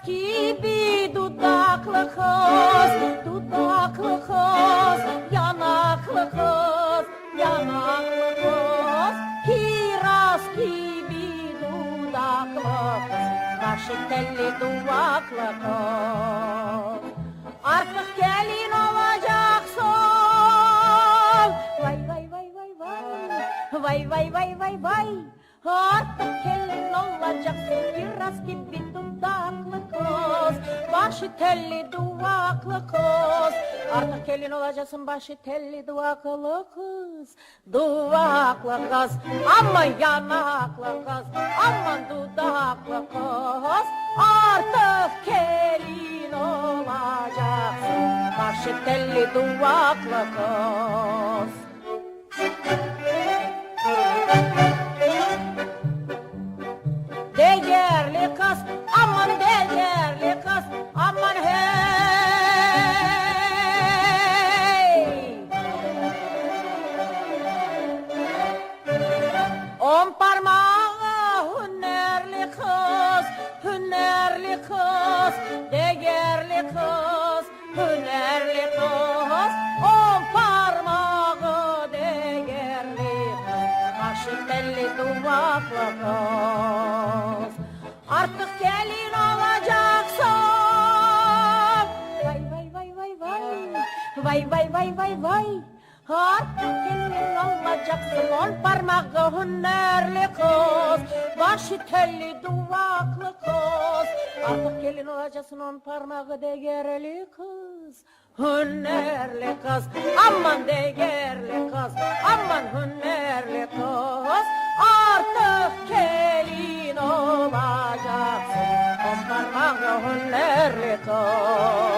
gibi dudaklı kız, dudaklı kız, yanaklı kız, yanaklı kız. Kiraz gibi dudaklı kız, kaşı telli duvaklı kız. Artık gelin olacaksın. Vay vay vay vay vay, vay vay vay vay vay. Artık gelin olacaksın, kiraz gibi dudaklı kız, başı telli duvaklı kız. Artık gelin olacaksın, başı telli duvaklı kız, duvaklı kız. Aman yanaklı kız, aman dudaklı kız. Artık gelin olacaksın, başı telli duvaklı kız. Değerli kız, aman değerli kız, aman hey. 10 parmağı hünerli kız, hünerli kız, değerli kız, hünerli kız. 10 parmağı değerli kız, kaşı telli duvaklı kız. Artık gelin olacaksın. Vay vay vay vay vay, vay vay vay vay vay. Artık gelin olacaksın, 10 parmağı hünerli kız, başı telli duvaklı kız. Artık gelin olacaksın, 10 parmağı değerli kız, hünerli kız, aman değerli kız, aman hünerli kız. Artık gelin olacaksın, 10 parmağı hünerli kız.